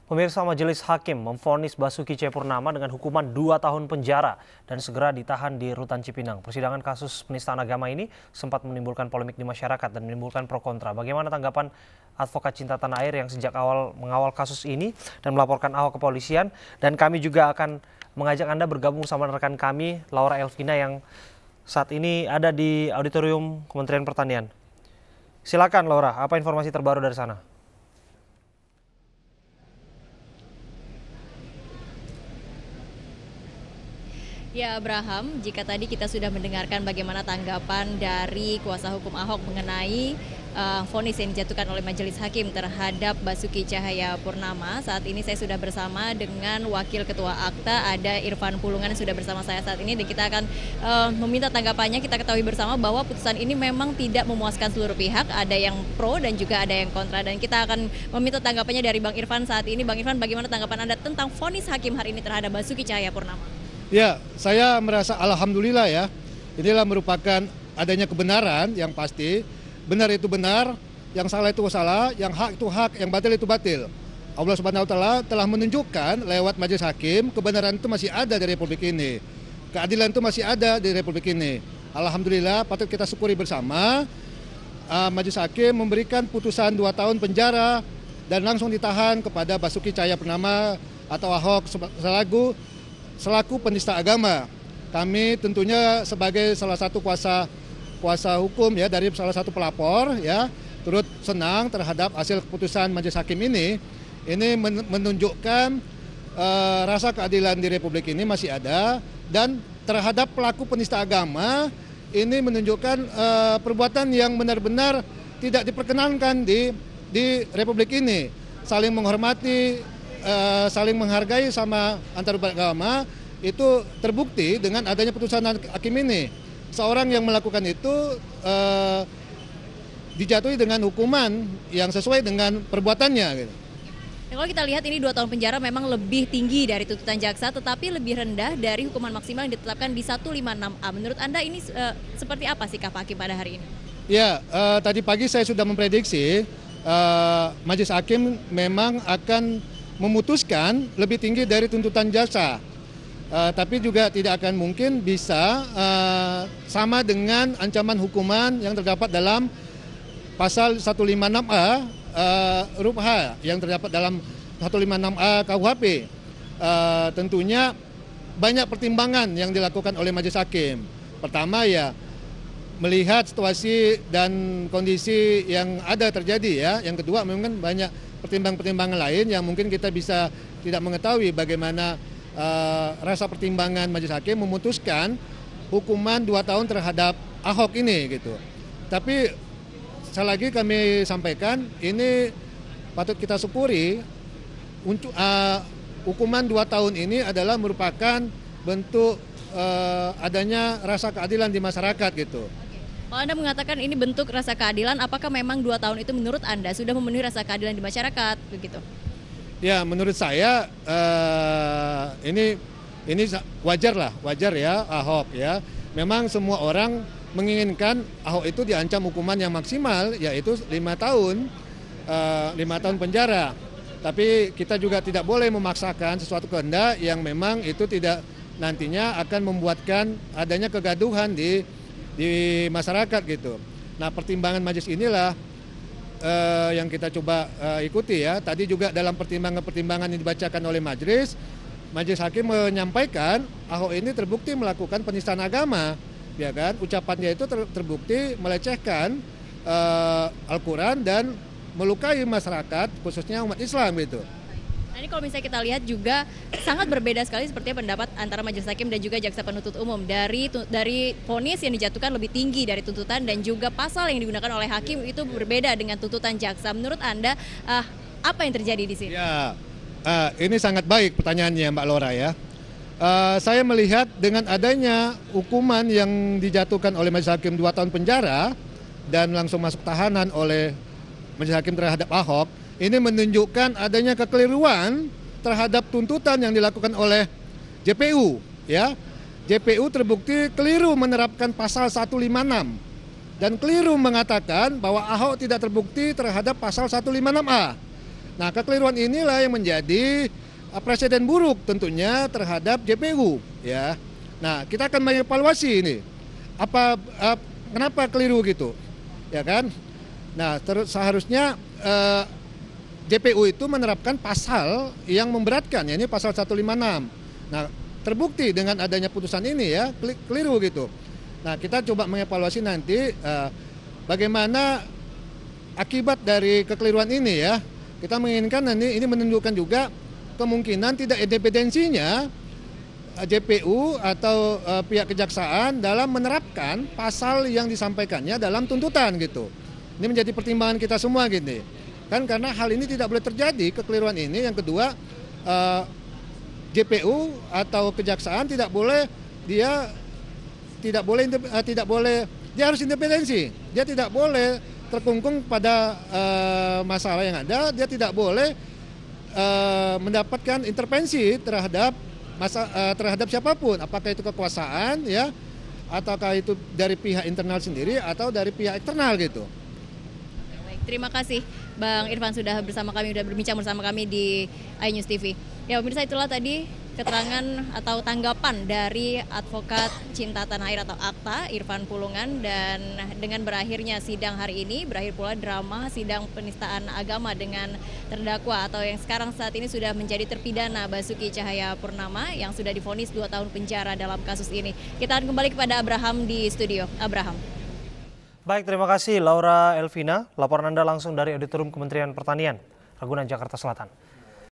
Pemirsa, Majelis Hakim memvonis Basuki Cepurnama dengan hukuman 2 tahun penjara dan segera ditahan di Rutan Cipinang. Persidangan kasus penistaan agama ini sempat menimbulkan polemik di masyarakat dan menimbulkan pro kontra. Bagaimana tanggapan advokat cinta tanah air yang sejak awal mengawal kasus ini dan melaporkan Ahok ke polisian? Dan kami juga akan mengajak Anda bergabung sama rekan kami, Laura Elvina, yang saat ini ada di auditorium Kementerian Pertanian. Silakan Laura, apa informasi terbaru dari sana? Ya, Abraham, jika tadi kita sudah mendengarkan bagaimana tanggapan dari kuasa hukum Ahok mengenai vonis yang dijatuhkan oleh Majelis Hakim terhadap Basuki Cahayapurnama, saat ini saya sudah bersama dengan Wakil Ketua Akta, ada Irfan Pulungan yang sudah bersama saya saat ini, dan kita akan meminta tanggapannya. Kita ketahui bersama bahwa putusan ini memang tidak memuaskan seluruh pihak, ada yang pro dan juga ada yang kontra, dan kita akan meminta tanggapannya dari Bang Irfan saat ini. Bang Irfan, bagaimana tanggapan Anda tentang vonis Hakim hari ini terhadap Basuki Cahayapurnama? Ya, saya merasa alhamdulillah ya. Inilah merupakan adanya kebenaran yang pasti. Benar itu benar, yang salah itu salah, yang hak itu hak, yang batil itu batil. Allah Subhanahu wa taala telah menunjukkan lewat Majelis Hakim kebenaran itu masih ada di Republik ini. Keadilan itu masih ada di Republik ini. Alhamdulillah, patut kita syukuri bersama. Majelis Hakim memberikan putusan 2 tahun penjara dan langsung ditahan kepada Basuki Cahayapurnama atau Ahok selaku penista agama. Kami tentunya sebagai salah satu kuasa hukum ya dari salah satu pelapor ya, turut senang terhadap hasil keputusan Majelis Hakim ini. Ini menunjukkan rasa keadilan di Republik ini masih ada, dan terhadap pelaku penista agama ini menunjukkan perbuatan yang benar-benar tidak diperkenankan di Republik ini. Saling menghormati, saling menghargai sama antar agama itu terbukti dengan adanya putusan hakim ini. Seorang yang melakukan itu dijatuhi dengan hukuman yang sesuai dengan perbuatannya. Gitu. Nah, kalau kita lihat ini 2 tahun penjara memang lebih tinggi dari tuntutan jaksa, tetapi lebih rendah dari hukuman maksimal yang ditetapkan di 156A. Menurut Anda ini seperti apa sikap hakim pada hari ini? Ya, tadi pagi saya sudah memprediksi Majelis Hakim memang akan memutuskan lebih tinggi dari tuntutan jaksa. Tapi juga tidak akan mungkin bisa sama dengan ancaman hukuman yang terdapat dalam pasal 156A huruf H yang terdapat dalam 156A KUHP. Tentunya banyak pertimbangan yang dilakukan oleh Majelis Hakim. Pertama ya, melihat situasi dan kondisi yang ada terjadi ya. Yang kedua memang banyak pertimbangan-pertimbangan lain yang mungkin kita bisa tidak mengetahui bagaimana rasa pertimbangan Majelis Hakim memutuskan hukuman 2 tahun terhadap Ahok ini gitu. Tapi sekali lagi kami sampaikan, ini patut kita syukuri untuk hukuman 2 tahun ini adalah merupakan bentuk adanya rasa keadilan di masyarakat gitu. Kalau Anda mengatakan ini bentuk rasa keadilan, apakah memang 2 tahun itu menurut Anda sudah memenuhi rasa keadilan di masyarakat begitu? Ya, menurut saya ini wajar ya Ahok ya. Memang semua orang menginginkan Ahok itu diancam hukuman yang maksimal, yaitu 5 tahun, 5 tahun penjara. Tapi kita juga tidak boleh memaksakan sesuatu kehendak yang memang itu tidak nantinya akan membuatkan adanya kegaduhan di masyarakat gitu. Nah, pertimbangan majelis inilah yang kita coba ikuti ya. Tadi juga dalam pertimbangan yang dibacakan oleh Majelis Hakim menyampaikan Ahok ini terbukti melakukan penistaan agama, ya kan? Ucapannya itu terbukti melecehkan Al-Quran dan melukai masyarakat, khususnya umat Islam gitu. Nah, ini kalau misalnya kita lihat juga sangat berbeda sekali sepertinya pendapat antara Majelis Hakim dan juga Jaksa Penuntut Umum. Dari vonis yang dijatuhkan lebih tinggi dari tuntutan dan juga pasal yang digunakan oleh hakim itu berbeda dengan tuntutan jaksa. Menurut Anda apa yang terjadi di sini? Ya, ini sangat baik pertanyaannya Mbak Laura ya. Saya melihat dengan adanya hukuman yang dijatuhkan oleh Majelis Hakim 2 tahun penjara dan langsung masuk tahanan oleh Majelis Hakim terhadap Ahok, ini menunjukkan adanya kekeliruan terhadap tuntutan yang dilakukan oleh JPU. Ya, JPU terbukti keliru menerapkan pasal 156 dan keliru mengatakan bahwa Ahok tidak terbukti terhadap pasal 156A. Nah, kekeliruan inilah yang menjadi presiden buruk tentunya terhadap JPU ya. Nah, kita akan mengevaluasi ini. Kenapa keliru gitu? Ya kan? Nah, seharusnya JPU itu menerapkan pasal yang memberatkan, ya ini pasal 156. Nah, terbukti dengan adanya putusan ini ya, keliru gitu. Nah, kita coba mengevaluasi nanti bagaimana akibat dari kekeliruan ini ya. Kita menginginkan nanti ini menunjukkan juga kemungkinan tidak independensinya JPU atau pihak kejaksaan dalam menerapkan pasal yang disampaikannya dalam tuntutan gitu. Ini menjadi pertimbangan kita semua gini. Kan karena hal ini tidak boleh terjadi, kekeliruan ini. Yang kedua, JPU atau kejaksaan tidak boleh dia harus independensi. Dia tidak boleh terkungkung pada masalah yang ada, dia tidak boleh mendapatkan intervensi terhadap siapapun, apakah itu kekuasaan ya, ataukah itu dari pihak internal sendiri atau dari pihak eksternal gitu. Baik, terima kasih Bang Irfan sudah bersama kami, sudah berbincang bersama kami di iNews TV. Ya pemirsa, itulah tadi keterangan atau tanggapan dari advokat Cinta Tanah Air atau ACTA, Irfan Pulungan. Dan dengan berakhirnya sidang hari ini, berakhir pula drama sidang penistaan agama dengan terdakwa atau yang sekarang saat ini sudah menjadi terpidana Basuki Cahayapurnama yang sudah divonis 2 tahun penjara dalam kasus ini. Kita akan kembali kepada Abraham di studio. Abraham. Baik, terima kasih Laura Elvina. Laporan Anda langsung dari Auditorium Kementerian Pertanian, Ragunan, Jakarta Selatan.